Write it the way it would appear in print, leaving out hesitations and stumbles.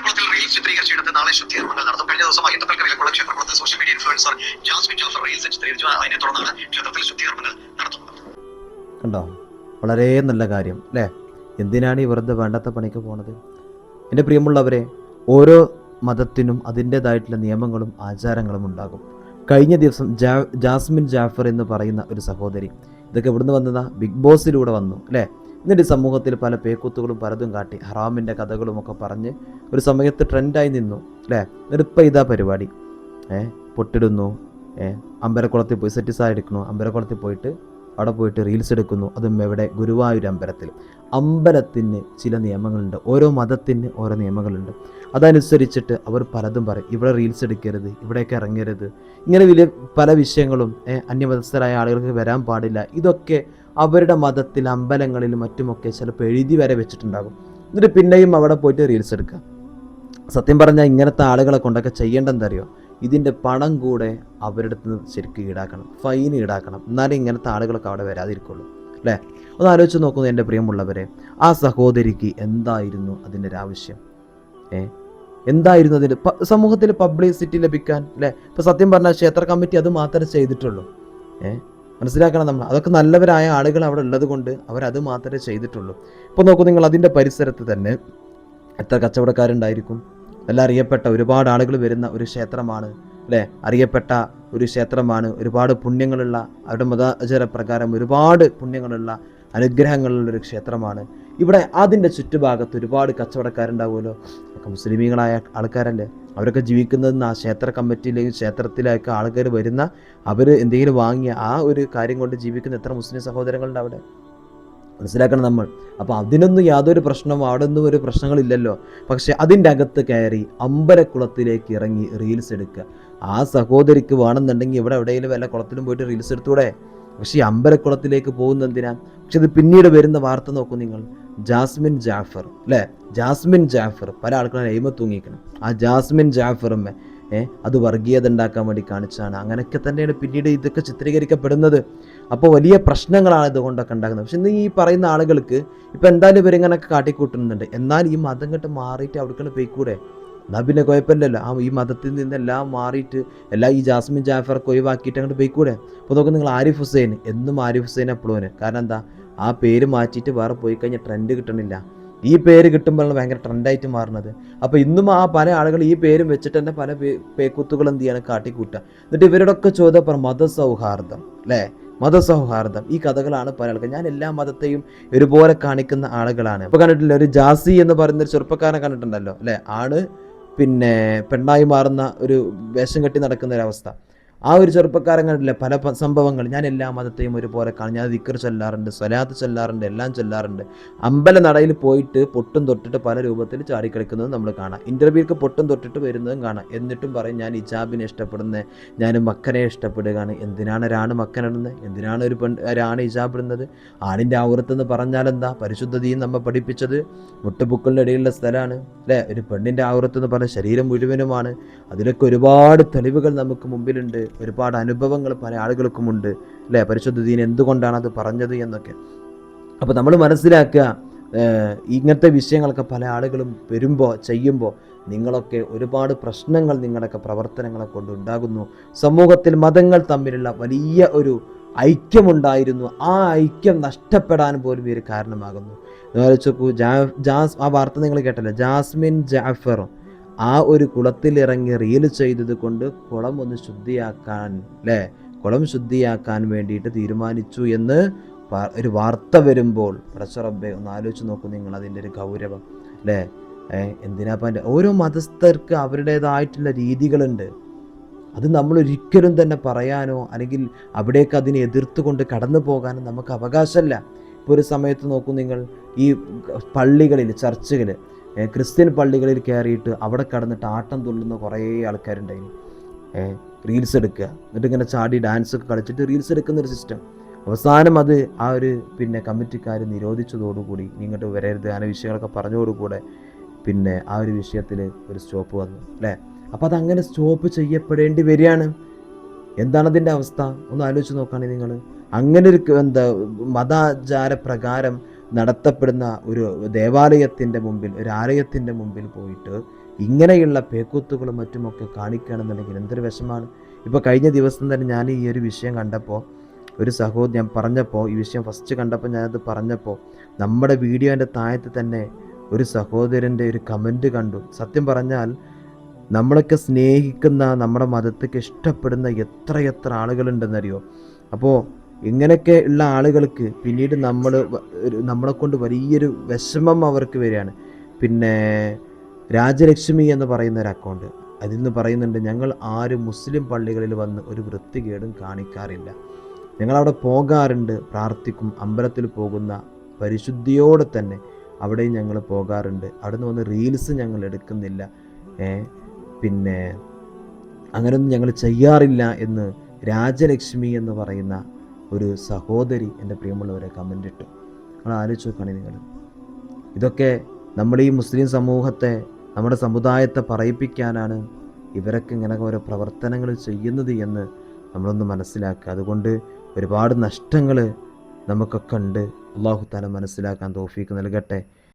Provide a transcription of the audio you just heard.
അമ്പലക്കുളത്തിൽ reels ചിത്രീകരിച്ചെടുത്ത് നാളെ ശുദ്ധീകരണങ്ങൾ നടത്തും. കഴിഞ്ഞ ദിവസം അയ്യന്തപ്പൽ കരയിലുള്ള ക്ഷേത്രകുളത്ത് social media influencer Jasmin Jaffar reels ചിത്രീകരിച്ചു. അതിനെ തുടർന്നാണ് ക്ഷേത്രത്തിൽ ശുദ്ധീകരണങ്ങൾ നടത്തുന്നത്. കണ്ടോ, വളരെ നല്ല കാര്യം അല്ലേ? എന്തിനാണ് ഈ വെറുതെ വേണ്ടാത്ത പണിക്ക് പോണത്? എൻ്റെ പ്രിയമുള്ളവരെ, ഓരോ മതത്തിനും അതിൻ്റേതായിട്ടുള്ള നിയമങ്ങളും ആചാരങ്ങളും ഉണ്ടാകും. കഴിഞ്ഞ ദിവസം ജാസ്മിൻ ജാഫർ എന്ന് പറയുന്ന ഒരു സഹോദരി, ഇതൊക്കെ ഇവിടുന്ന് വന്നതാ, ബിഗ് ബോസിലൂടെ വന്നു അല്ലേ? എന്നിട്ട് സമൂഹത്തിൽ പല പേക്കൂത്തുകളും പലതും കാട്ടി ഹറാമിൻ്റെ കഥകളും ഒക്കെ പറഞ്ഞ് ഒരു സമയത്ത് ട്രെൻഡായി നിന്നു അല്ലേ? എന്നിട്ടിപ്പോൾ ഇതാ പരിപാടി, പൊട്ടിടുന്നു, അമ്പലക്കുളത്തിൽ പോയി സെറ്റിസായി എടുക്കുന്നു, അമ്പലക്കുളത്തിൽ പോയിട്ട് അവിടെ പോയിട്ട് റീൽസ് എടുക്കുന്നു. അതും എവിടെ? ഗുരുവായൂർ അമ്പലത്തിൽ. അമ്പലത്തിന് ചില നിയമങ്ങളുണ്ട്, ഓരോ മതത്തിന് ഓരോ നിയമങ്ങളുണ്ട്. അതനുസരിച്ചിട്ട് അവർ പലതും പറയും, ഇവിടെ റീൽസ് എടുക്കരുത്, ഇവിടേക്ക് ഇറങ്ങരുത്, ഇങ്ങനെ വലിയ പല വിഷയങ്ങളും അന്യമതസ്ഥരായ ആളുകൾക്ക് വരാൻ പാടില്ല. ഇതൊക്കെ അവരുടെ മതത്തിൽ അമ്പലങ്ങളിലും മറ്റുമൊക്കെ ചിലപ്പോൾ എഴുതി വരെ വെച്ചിട്ടുണ്ടാകും. എന്നിട്ട് പിന്നെയും അവിടെ പോയിട്ട് റീൽസ് എടുക്കുക. സത്യം പറഞ്ഞാൽ ഇങ്ങനത്തെ ആളുകളെ കൊണ്ടൊക്കെ ചെയ്യേണ്ടതെന്തറിയോ? ഇതിൻ്റെ പണം കൂടെ അവരുടെ അടുത്ത് നിന്ന് ശരിക്കും ഈടാക്കണം, ഫൈൻ ഈടാക്കണം. എന്നാലേ ഇങ്ങനത്തെ ആളുകളൊക്കെ അവിടെ വരാതിരിക്കുള്ളൂ അല്ലേ? ഒന്ന് ആലോചിച്ച് നോക്കുന്നു എൻ്റെ പ്രിയമുള്ളവരെ, ആ സഹോദരിക്ക് എന്തായിരുന്നു അതിൻ്റെ ഒരു ആവശ്യം? എന്തായിരുന്നു അതിൻ്റെ സമൂഹത്തിൽ പബ്ലിസിറ്റി ലഭിക്കാൻ അല്ലേ? ഇപ്പോൾ സത്യം പറഞ്ഞാൽ ക്ഷേത്ര കമ്മിറ്റി അത് മാത്രമേ ചെയ്തിട്ടുള്ളൂ. മനസ്സിലാക്കണം നമ്മൾ, അതൊക്കെ നല്ലവരായ ആളുകൾ അവിടെ ഉള്ളത് കൊണ്ട് അവരത് മാത്രമേ ചെയ്തിട്ടുള്ളൂ. ഇപ്പോൾ നോക്കൂ നിങ്ങൾ, അതിൻ്റെ പരിസരത്ത് തന്നെ എത്ര കച്ചവടക്കാരുണ്ടായിരിക്കും. നല്ല അറിയപ്പെട്ട ഒരുപാട് ആളുകൾ വരുന്ന ഒരു ക്ഷേത്രമാണ് അല്ലേ? അറിയപ്പെട്ട ഒരു ക്ഷേത്രമാണ്, ഒരുപാട് പുണ്യങ്ങളുള്ള, അവരുടെ മതാചാര പ്രകാരം ഒരുപാട് പുണ്യങ്ങളുള്ള അനുഗ്രഹങ്ങളുള്ളൊരു ക്ഷേത്രമാണ്. ഇവിടെ അതിൻ്റെ ചുറ്റുഭാഗത്ത് ഒരുപാട് കച്ചവടക്കാരുണ്ടാവുമല്ലോ, ഒക്കെ മുസ്ലിമീങ്ങളായ ആൾക്കാരല്ലേ? അവരൊക്കെ ജീവിക്കുന്നതെന്ന് ആ ക്ഷേത്ര കമ്മിറ്റിയിലേക്ക് ക്ഷേത്രത്തിലേക്ക് ആൾക്കാർ വരുന്ന, അവർ എന്തെങ്കിലും വാങ്ങിയ ആ ഒരു കാര്യം കൊണ്ട് ജീവിക്കുന്ന എത്ര മുസ്ലിം സഹോദരങ്ങളുണ്ട് അവിടെ? മനസ്സിലാക്കണം നമ്മൾ. അപ്പോൾ അതിനൊന്നും യാതൊരു പ്രശ്നവും, അവിടെ ഒന്നും ഒരു പ്രശ്നങ്ങളില്ലല്ലോ. പക്ഷെ അതിൻ്റെ അകത്ത് കയറി അമ്പലക്കുളത്തിലേക്ക് ഇറങ്ങി റീൽസ് എടുക്കുക. ആ സഹോദരിക്ക് വേണമെന്നുണ്ടെങ്കിൽ ഇവിടെ എവിടെയെങ്കിലും വല്ല കുളത്തിലും പോയിട്ട് റീൽസ് എടുത്തൂടെ? പക്ഷേ ഈ അമ്പലക്കുളത്തിലേക്ക് പോകുന്ന എന്തിനാ? പക്ഷെ ഇത് പിന്നീട് വരുന്ന വാർത്ത നോക്കൂ നിങ്ങൾ, ജാസ്മിൻ ജാഫർ അല്ലേ? ജാസ്മിൻ ജാഫർ പല ആൾക്കാരും എയിമ തൂങ്ങിക്കണം. ആ ജാസ്മിൻ ജാഫറും അത് വർഗീയത ഉണ്ടാക്കാൻ വേണ്ടി കാണിച്ചാണ്. അങ്ങനെയൊക്കെ തന്നെയാണ് പിന്നീട് ഇതൊക്കെ ചിത്രീകരിക്കപ്പെടുന്നത്. അപ്പോൾ വലിയ പ്രശ്നങ്ങളാണ് ഇതുകൊണ്ടൊക്കെ ഉണ്ടാകുന്നത്. പക്ഷെ ഇന്ന് ഈ പറയുന്ന ആളുകൾക്ക് ഇപ്പം എന്തായാലും ഇവരിങ്ങനൊക്കെ കാട്ടിക്കൂട്ടുന്നുണ്ട്. എന്നാൽ ഈ മതം കണ്ട് മാറിയിട്ട് അവിടേക്കാണ് പോയിക്കൂടെ? എന്നാൽ പിന്നെ കുഴപ്പമില്ലല്ലോ. ഈ മതത്തിൽ നിന്നെല്ലാം മാറിയിട്ട് ഈ ജാസ്മിൻ ജാഫറൊക്കെ ഒഴിവാക്കിയിട്ട് അങ്ങോട്ട് പോയിക്കൂടെ? അപ്പോൾ നോക്കുക നിങ്ങൾ, ആരിഫ് ഹുസൈൻ എന്നും ആരിഫ് ഹുസൈൻ എപ്പോഴും. കാരണം എന്താ? ആ പേര് മാറ്റിയിട്ട് വേറെ പോയി കഴിഞ്ഞാൽ ട്രെൻഡ് കിട്ടണില്ല. ഈ പേര് കിട്ടുമ്പോഴാണ് ഭയങ്കര ട്രെൻഡായിട്ട് മാറുന്നത്. അപ്പോൾ ഇന്നും ആ പല ആളുകൾ ഈ പേരും വെച്ചിട്ട് തന്നെ പല പേക്കുത്തുകൾ എന്ത് ചെയ്യാണ്? കാട്ടിക്കൂട്ടുക. എന്നിട്ട് ഇവരോടൊക്കെ ചോദ്യം മതസൗഹാർദ്ദം അല്ലേ? മതസൗഹാർദ്ദം, ഈ കഥകളാണ് പല ആൾക്കാർ. ഞാൻ എല്ലാ മതത്തെയും ഒരുപോലെ കാണിക്കുന്ന ആളുകളാണ്. ഇപ്പോൾ കണ്ടിട്ടില്ല, ഒരു ജാസി എന്ന് പറയുന്ന ഒരു ചെറുപ്പക്കാരനെ കണ്ടിട്ടുണ്ടല്ലോ അല്ലേ? ആണ് പിന്നെ പെണ്ണായി മാറുന്ന ഒരു വേഷം കെട്ടി നടക്കുന്ന ഒരവസ്ഥ. ആ ഒരു ചെറുപ്പക്കാരൻ കണ്ടില്ല പല സംഭവങ്ങൾ. ഞാൻ എല്ലാ മതത്തെയും ഒരുപോലെ കാണും, ഞാൻ ദിക്ർ ചൊല്ലാറുണ്ട്, സ്വലാത്ത് ചൊല്ലാറുണ്ട്, എല്ലാം ചൊല്ലാറുണ്ട്. അമ്പല നടയിൽ പോയിട്ട് പൊട്ടും തൊട്ടിട്ട് പല രൂപത്തിൽ ചാടിക്കളിക്കുന്നതും നമ്മൾ കാണാം. ഇൻ്റർവ്യൂക്ക് പൊട്ടും തൊട്ടിട്ട് വരുന്നതും കാണാം. എന്നിട്ടും പറയും ഞാൻ ഹിജാബിനെ ഇഷ്ടപ്പെടുന്നത്, ഞാൻ മക്കനെ ഇഷ്ടപ്പെടുകയാണ്. എന്തിനാണ് ഒരാണ് മക്കനിടുന്നത്? എന്തിനാണ് ഒരാണ് ഹിജാബ് ഇടുന്നത്? ആണിൻ്റെ ഔറത്തെന്ന് പറഞ്ഞാൽ എന്താ? പരിശുദ്ധതയും നമ്മൾ പഠിപ്പിച്ചത് മുട്ടുപുക്കളുടെ ഇടയിലുള്ള സ്ഥലമാണ് അല്ലേ? ഒരു പെണ്ണിൻ്റെ ഔറത്തെന്ന് പറഞ്ഞ ശരീരം മുഴുവനുമാണ്. അതിലൊക്കെ ഒരുപാട് തെളിവുകൾ നമുക്ക് മുമ്പിലുണ്ട്, ഒരുപാട് അനുഭവങ്ങൾ പല ആളുകൾക്കുമുണ്ട് അല്ലേ? പരിശുദ്ധ ദീൻ എന്തുകൊണ്ടാണ് അത് പറഞ്ഞത് എന്നൊക്കെ. അപ്പോൾ നമ്മൾ മനസ്സിലാക്കുക, ഇങ്ങനത്തെ വിഷയങ്ങളൊക്കെ പല ആളുകളും ചെയ്യുമ്പോൾ നിങ്ങളൊക്കെ ഒരുപാട് പ്രശ്നങ്ങൾ നിങ്ങളുടെയൊക്കെ പ്രവർത്തനങ്ങളെ കൊണ്ടുണ്ടാകുന്നു. സമൂഹത്തിൽ മതങ്ങൾ തമ്മിലുള്ള വലിയ ഒരു ഐക്യമുണ്ടായിരുന്നു, ആ ഐക്യം നഷ്ടപ്പെടാൻ പോലും ഒരു കാരണമാകുന്നു. നോക്കൂ, ആ വാർത്ത നിങ്ങൾ കേട്ടല്ലോ, ജാസ്മിൻ ജാഫർ ആ ഒരു കുളത്തിലിറങ്ങി റീൽ ചെയ്തത് കൊണ്ട് കുളം ഒന്ന് ശുദ്ധിയാക്കാൻ അല്ലേ? കുളം ശുദ്ധിയാക്കാൻ വേണ്ടിയിട്ട് തീരുമാനിച്ചു എന്ന് ഒരു വാർത്ത വരുമ്പോൾ പടച്ചറബ്ബേ ഒന്ന് ആലോചിച്ച് നോക്കൂ നിങ്ങൾ, അതിൻ്റെ ഒരു ഗൗരവം അല്ലേ? എന്തിനാപ്പം ഓരോ മതസ്ഥർക്ക് അവരുടേതായിട്ടുള്ള രീതികളുണ്ട്. അത് നമ്മൾ ഒരിക്കലും തന്നെ പറയാനോ അല്ലെങ്കിൽ അവിടേക്ക് അതിനെ എതിർത്തുകൊണ്ട് കടന്നു പോകാനോ നമുക്ക് അവകാശമല്ല. ഇപ്പോൾ ഒരു സമയത്ത് നോക്കൂ നിങ്ങൾ, ഈ പള്ളികളിൽ, ചർച്ചുകൾ, ക്രിസ്ത്യൻ പള്ളികളിൽ കയറിയിട്ട് അവിടെ കടന്നിട്ട് ആട്ടം തുള്ളുന്ന കുറേ ആൾക്കാരുണ്ടായിരുന്നു. റീൽസ് എടുക്കുക, എന്നിട്ട് ഇങ്ങനെ ചാടി ഡാൻസൊക്കെ കളിച്ചിട്ട് റീൽസ് എടുക്കുന്നൊരു സിസ്റ്റം. അവസാനം അത് ആ ഒരു കമ്മിറ്റിക്കാർ നിരോധിച്ചതോടുകൂടി ഇങ്ങോട്ട് വരരുത് അങ്ങനെ വിഷയങ്ങളൊക്കെ പറഞ്ഞതോടുകൂടെ ആ ഒരു വിഷയത്തിൽ ഒരു സ്റ്റോപ്പ് വന്നു അല്ലേ? അപ്പോൾ അതങ്ങനെ സ്റ്റോപ്പ് ചെയ്യപ്പെടേണ്ടി വരികയാണ്. എന്താണ് അതിൻ്റെ അവസ്ഥ? ഒന്ന് ആലോചിച്ച് നോക്കുകയാണെങ്കിൽ നിങ്ങൾ, അങ്ങനെ ഒരു മതാചാര പ്രകാരം നടത്തപ്പെടുന്ന ഒരു ദേവാലയത്തിൻ്റെ മുമ്പിൽ, ഒരു ആലയത്തിൻ്റെ മുമ്പിൽ പോയിട്ട് ഇങ്ങനെയുള്ള പേക്കൂത്തുകളും മറ്റുമൊക്കെ കാണിക്കുകയാണെന്നുണ്ടെങ്കിൽ എന്തൊരു വിഷമാണ്. ഇപ്പോൾ കഴിഞ്ഞ ദിവസം തന്നെ ഞാൻ ഈ ഒരു വിഷയം കണ്ടപ്പോൾ, ഒരു ഞാൻ പറഞ്ഞപ്പോൾ, ഈ വിഷയം ഫസ്റ്റ് കണ്ടപ്പോൾ ഞാനത് പറഞ്ഞപ്പോൾ, നമ്മുടെ വീഡിയോൻ്റെ താഴത്ത് തന്നെ ഒരു സഹോദരൻ്റെ ഒരു കമൻറ്റ് കണ്ടു. സത്യം പറഞ്ഞാൽ നമ്മളൊക്കെ സ്നേഹിക്കുന്ന, നമ്മുടെ മതത്തേക്ക് ഇഷ്ടപ്പെടുന്ന എത്ര ആളുകളുണ്ടെന്നറിയോ. അപ്പോൾ ഇങ്ങനെയൊക്കെ ഉള്ള ആളുകൾക്ക് പിന്നീട് നമ്മളെ കൊണ്ട് വലിയൊരു വിഷമം അവർക്ക് വരികയാണ്. പിന്നെ രാജലക്ഷ്മി എന്ന് പറയുന്ന ഒരു അക്കൗണ്ട്, അതിൽ നിന്ന് പറയുന്നുണ്ട്, ഞങ്ങൾ ആരും മുസ്ലിം പള്ളികളിൽ വന്ന് ഒരു വൃത്തികേടും കാണിക്കാറില്ല, ഞങ്ങളവിടെ പോകാറുണ്ട്, പ്രാർത്ഥിക്കും, അമ്പലത്തിൽ പോകുന്ന പരിശുദ്ധിയോടെ തന്നെ അവിടെയും ഞങ്ങൾ പോകാറുണ്ട്, അവിടെ നിന്ന് വന്ന് റീൽസ് ഞങ്ങൾ എടുക്കുന്നില്ല, പിന്നെ അങ്ങനെയൊന്നും ഞങ്ങൾ ചെയ്യാറില്ല എന്ന് രാജലക്ഷ്മി എന്ന് പറയുന്ന ഒരു സഹോദരി എൻ്റെ പ്രിയമുള്ളവരെ കമൻ്റ് ഇട്ടു. നിങ്ങൾ ആലോചിച്ച് നോക്കുകയാണെങ്കിൽ നിങ്ങൾ, ഇതൊക്കെ നമ്മൾ ഈ മുസ്ലിം സമൂഹത്തെ, നമ്മുടെ സമുദായത്തെ പറയിപ്പിക്കാനാണ് ഇവരൊക്കെ ഇങ്ങനെ ഓരോ പ്രവർത്തനങ്ങൾ ചെയ്യുന്നത് എന്ന് നമ്മളൊന്ന് മനസ്സിലാക്കുക. അതുകൊണ്ട് ഒരുപാട് നഷ്ടങ്ങൾ നമുക്കൊക്കെ ഉണ്ട്. അല്ലാഹു തആല മനസ്സിലാക്കാൻ തൗഫീക്ക് നൽകട്ടെ.